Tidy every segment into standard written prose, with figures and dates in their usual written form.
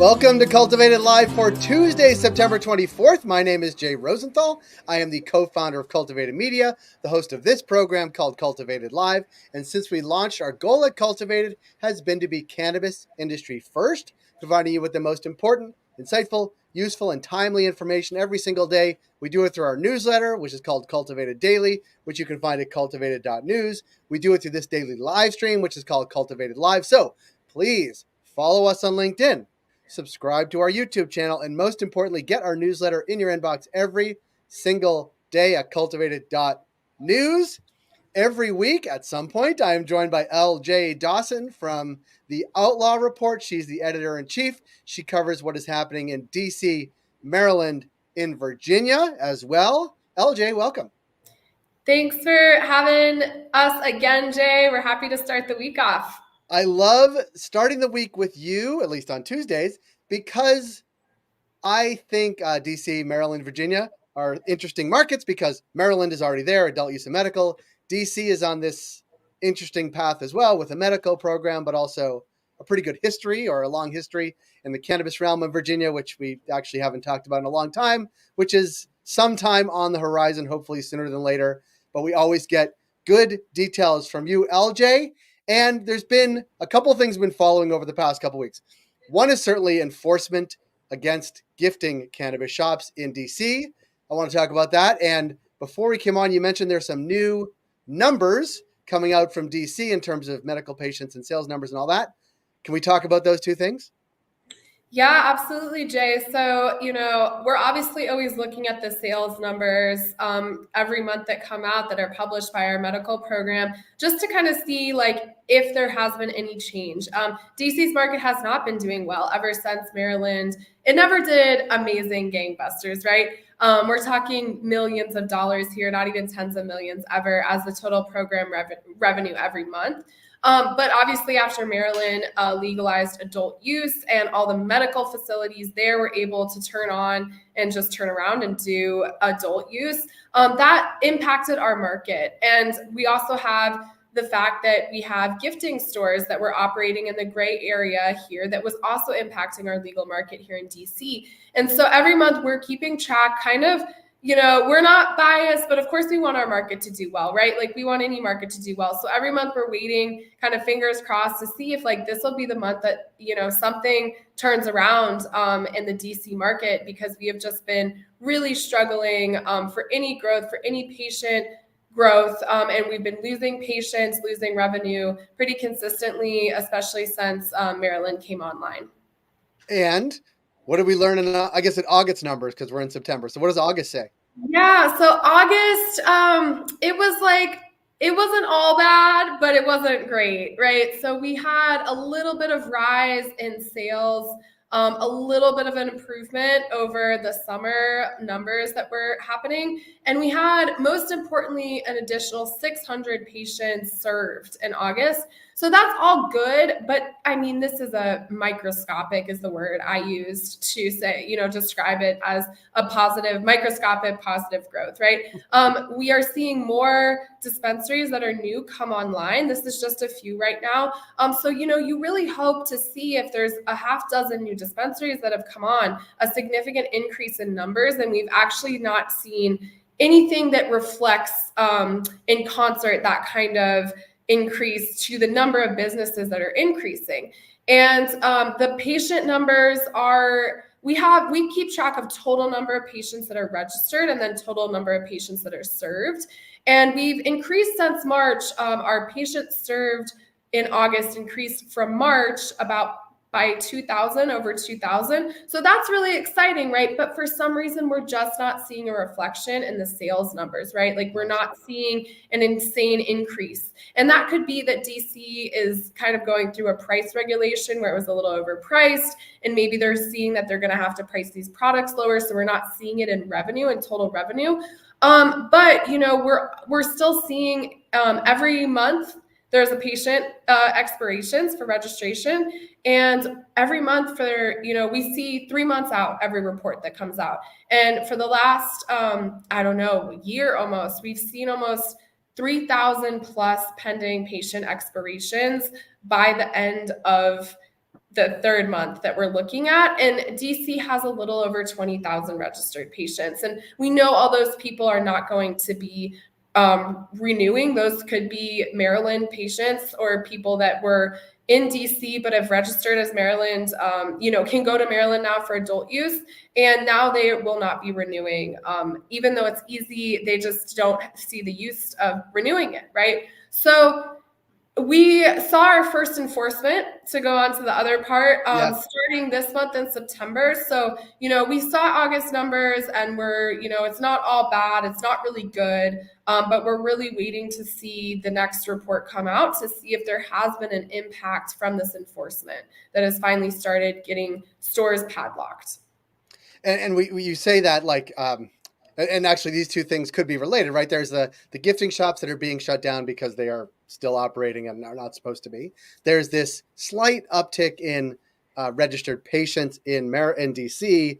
Welcome to Cultivated Live for Tuesday, September 24th. My name is Jay Rosenthal. I am the co-founder of Cultivated Media, the host of this program called Cultivated Live. And since we launched, our goal at Cultivated has been to be cannabis industry first, providing you with the most important, insightful, useful, and timely information every single day. We do it through our newsletter, which is called Cultivated Daily, which you can find at cultivated.news. We do it through this daily live stream, which is called Cultivated Live. So please follow us on LinkedIn. Subscribe to our YouTube channel, and most importantly, get our newsletter in your inbox every single day at cultivated.news. Every week at some point, I am joined by LJ Dawson from the Outlaw Report. She's the editor-in-chief. She covers what is happening in DC, Maryland, in Virginia as well. LJ, welcome. Thanks for having us again, Jay. We're happy to start the week off. I love starting the week with you, at least on Tuesdays, because I think DC, Maryland, Virginia are interesting markets because Maryland is already there, adult use and medical. DC is on this interesting path as well with a medical program, but also a pretty good history or a long history in the cannabis realm of Virginia, which we actually haven't talked about in a long time, which is sometime on the horizon, hopefully sooner than later. But we always get good details from you, LJ. And there's been a couple of things we've been following over the past couple of weeks. One is certainly enforcement against gifting cannabis shops in DC. I want to talk about that. And before we came on, you mentioned there's some new numbers coming out from DC in terms of medical patients and sales numbers and all that. Can we talk about those two things? Yeah, absolutely, Jay. So, we're obviously always looking at the sales numbers every month that come out that are published by our medical program, just to kind of see if there has been any change. DC's market has not been doing well ever since Maryland. It never did amazing gangbusters, right? We're talking millions of dollars here, not even tens of millions ever as the total program revenue every month. But obviously after Maryland legalized adult use and all the medical facilities there were able to turn on and just turn around and do adult use, that impacted our market. And we also have the fact that we have gifting stores that were operating in the gray area here that was also impacting our legal market here in DC. And so every month we're keeping track we're not biased, but of course we want our market to do well, right? We want any market to do well. So every month we're waiting, kind of fingers crossed, to see if this will be the month that, something turns around in the DC market, because we have just been really struggling for any growth, for any patient growth. And we've been losing patients, losing revenue pretty consistently, especially since Maryland came online. And what did we learn in, I guess, in August numbers, because we're in September. So what does August say? Yeah, so August, it wasn't all bad, but it wasn't great, right? So we had a little bit of rise in sales, a little bit of an improvement over the summer numbers that were happening. And we had, most importantly, an additional 600 patients served in August. So that's all good. But I mean, this is a microscopic is the word I used to say, describe it as a positive, microscopic positive growth, right? We are seeing more dispensaries that are new come online. This is just a few right now. So, you really hope to see, if there's a half dozen new dispensaries that have come on, a significant increase in numbers. And we've actually not seen anything that reflects in concert that kind of increase to the number of businesses that are increasing. And the patient numbers are, we keep track of total number of patients that are registered and then total number of patients that are served. And we've increased since March. Our patients served in August increased from March by 2,000, over 2,000. So that's really exciting, right? But for some reason, we're just not seeing a reflection in the sales numbers, right? We're not seeing an insane increase. And that could be that DC is kind of going through a price regulation where it was a little overpriced, and maybe they're seeing that they're going to have to price these products lower. So we're not seeing it in revenue and total revenue. But we're still seeing every month there's a patient expirations for registration, and every month we see 3 months out every report that comes out. And for the last year almost, we've seen almost 3,000 plus pending patient expirations by the end of the third month that we're looking at. And DC has a little over 20,000 registered patients. And we know all those people are not going to be renewing. Those could be Maryland patients or people that were in DC but have registered as Maryland, can go to Maryland now for adult use. And now they will not be renewing. Even though it's easy, they just don't see the use of renewing it, right? So we saw our first enforcement, to go on to the other part, starting this month in September. So, we saw August numbers and it's not all bad. It's not really good. But we're really waiting to see the next report come out to see if there has been an impact from this enforcement that has finally started getting stores padlocked. And you say that and actually these two things could be related, right? There's the gifting shops that are being shut down because they are still operating and are not supposed to be. There's this slight uptick in registered patients in DC,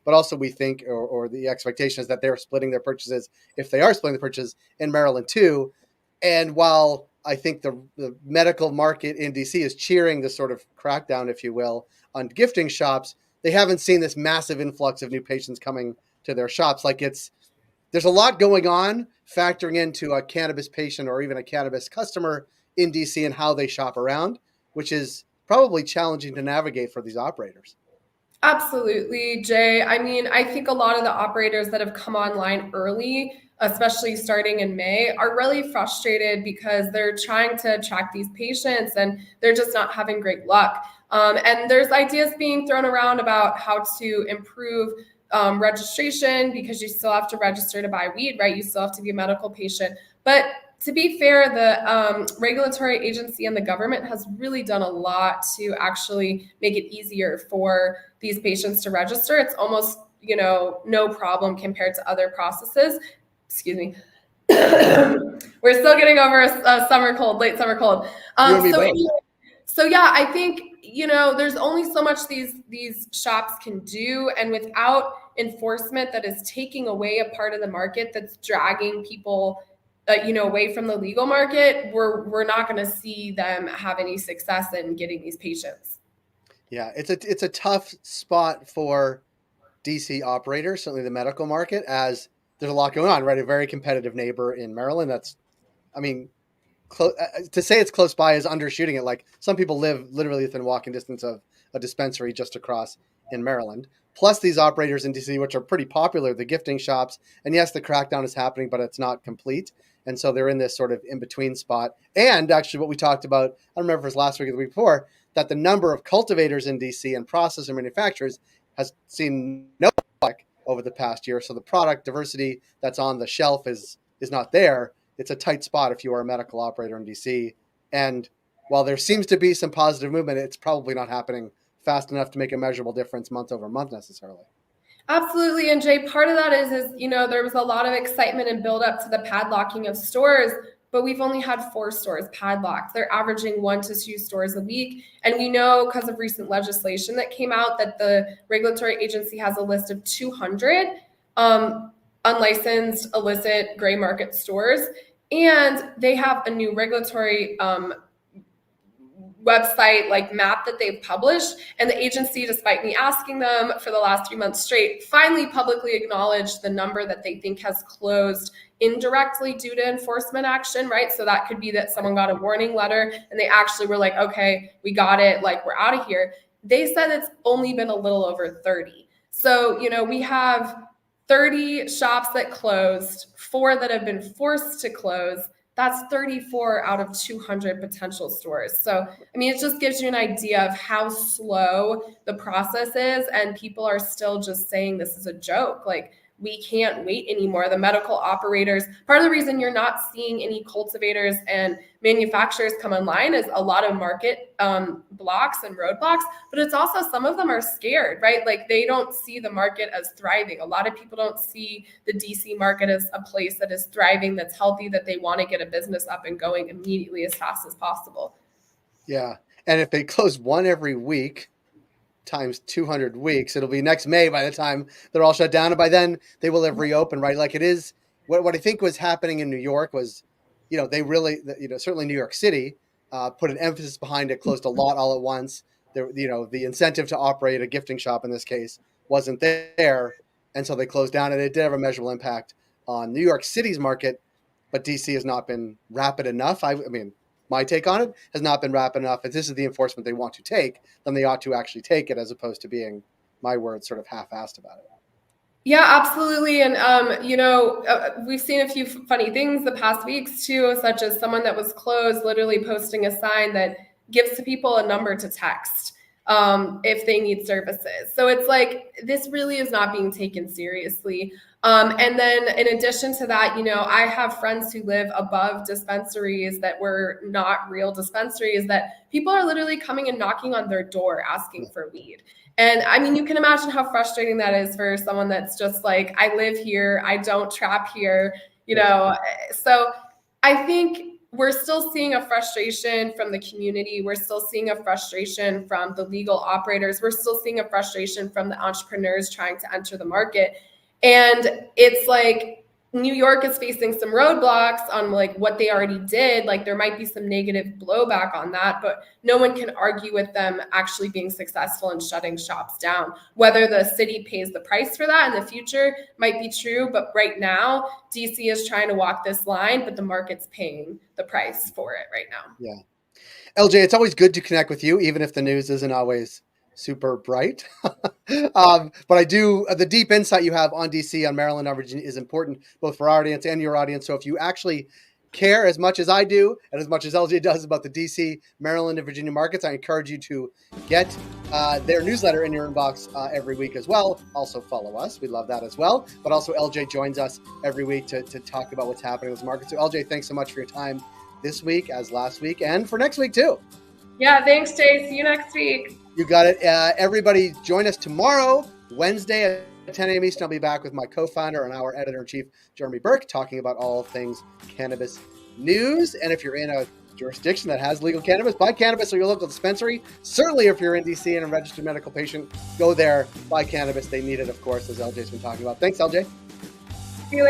but also we think, or the expectation is that they're splitting their purchases, if they are splitting the purchases, in Maryland too. And while I think the medical market in DC is cheering the sort of crackdown, if you will, on gifting shops, they haven't seen this massive influx of new patients coming to their shops. There's a lot going on factoring into a cannabis patient or even a cannabis customer in DC and how they shop around, which is probably challenging to navigate for these operators. Absolutely, Jay. I mean, I think a lot of the operators that have come online early, especially starting in May, are really frustrated because they're trying to attract these patients and they're just not having great luck. And there's ideas being thrown around about how to improve registration, because you still have to register to buy weed, right? You still have to be a medical patient. But to be fair, the regulatory agency and the government has really done a lot to actually make it easier for these patients to register. It's almost, no problem compared to other processes. Excuse me. We're still getting over a summer cold, late summer cold. So yeah, I think, there's only so much these shops can do, and without enforcement that is taking away a part of the market that's dragging people away from the legal market, we're not going to see them have any success in getting these patients. Yeah, it's a tough spot for DC operators, certainly the medical market, as there's a lot going on, right? A very competitive neighbor in Maryland. To say it's close by is undershooting it. Like, some people live literally within walking distance of a dispensary just across in Maryland. Plus these operators in DC, which are pretty popular, the gifting shops. And yes, the crackdown is happening, but it's not complete. And so they're in this sort of in-between spot. And actually what we talked about, I don't remember if it was last week or the week before, that the number of cultivators in DC and processor manufacturers has seen no spike over the past year. So the product diversity that's on the shelf is not there. It's a tight spot if you are a medical operator in DC. And while there seems to be some positive movement, it's probably not happening fast enough to make a measurable difference month over month necessarily. Absolutely. And Jay, part of that is, there was a lot of excitement and build up to the padlocking of stores, but we've only had 4 stores padlocked. They're averaging 1 to 2 stores a week. And we know, because of recent legislation that came out, that the regulatory agency has a list of 200 unlicensed, illicit, gray market stores. And they have a new regulatory website map that they've published, and the agency, despite me asking them for the last 3 months straight, finally publicly acknowledged the number that they think has closed indirectly due to enforcement action, right? So that could be that someone got a warning letter and they actually were like, okay, we got it, we're out of here. They said it's only been a little over 30. So, we have 30 shops that closed, 4 that have been forced to close. That's 34 out of 200 potential stores. So, it just gives you an idea of how slow the process is, and people are still just saying this is a joke. We can't wait anymore. The medical operators, part of the reason you're not seeing any cultivators and manufacturers come online is a lot of market blocks and roadblocks, but it's also some of them are scared, right? They don't see the market as thriving. A lot of people don't see the DC market as a place that is thriving, that's healthy, that they want to get a business up and going immediately as fast as possible. Yeah. And if they close 1 every week, times 200 weeks, it'll be next May by the time they're all shut down, and by then they will have reopened, right? It is what I think was happening in New York was, they really, certainly New York City put an emphasis behind it, closed a lot all at once. the incentive to operate a gifting shop in this case wasn't there, and so they closed down. And it did have a measurable impact on New York City's market, but DC has not been rapid enough. I mean, my take on it has not been rapid enough. If this is the enforcement they want to take, then they ought to actually take it, as opposed to being, my word, sort of half-assed about it. Yeah, absolutely. And, we've seen a few funny things the past weeks too, such as someone that was closed literally posting a sign that gives to people a number to text if they need services. So it's like, this really is not being taken seriously. And then in addition to that, I have friends who live above dispensaries that were not real dispensaries, that people are literally coming and knocking on their door asking for weed. And I mean, you can imagine how frustrating that is for someone that's just like, I live here, I don't trap here, So I think we're still seeing a frustration from the community. We're still seeing a frustration from the legal operators. We're still seeing a frustration from the entrepreneurs trying to enter the market. And it's like, New York is facing some roadblocks on like what they already did. Like there might be some negative blowback on that, but no one can argue with them actually being successful in shutting shops down. Whether the city pays the price for that in the future might be true, but right now DC is trying to walk this line, but the market's paying the price for it right now. Yeah. LJ, it's always good to connect with you, even if the news isn't always super bright. But I do, the deep insight you have on DC, on Maryland, and Virginia is important, both for our audience and your audience. So if you actually care as much as I do, and as much as LJ does about the DC, Maryland, and Virginia markets, I encourage you to get their newsletter in your inbox every week as well. Also follow us. We love that as well. But also LJ joins us every week to talk about what's happening in those markets. So LJ, thanks so much for your time this week, as last week, and for next week too. Yeah, thanks, Jay. See you next week. You got it. Everybody join us tomorrow, Wednesday at 10 a.m. Eastern. I'll be back with my co-founder and our editor-in-chief, Jeremy Burke, talking about all things cannabis news. And if you're in a jurisdiction that has legal cannabis, buy cannabis at your local dispensary. Certainly if you're in DC and a registered medical patient, go there, buy cannabis. They need it, of course, as LJ's been talking about. Thanks, LJ.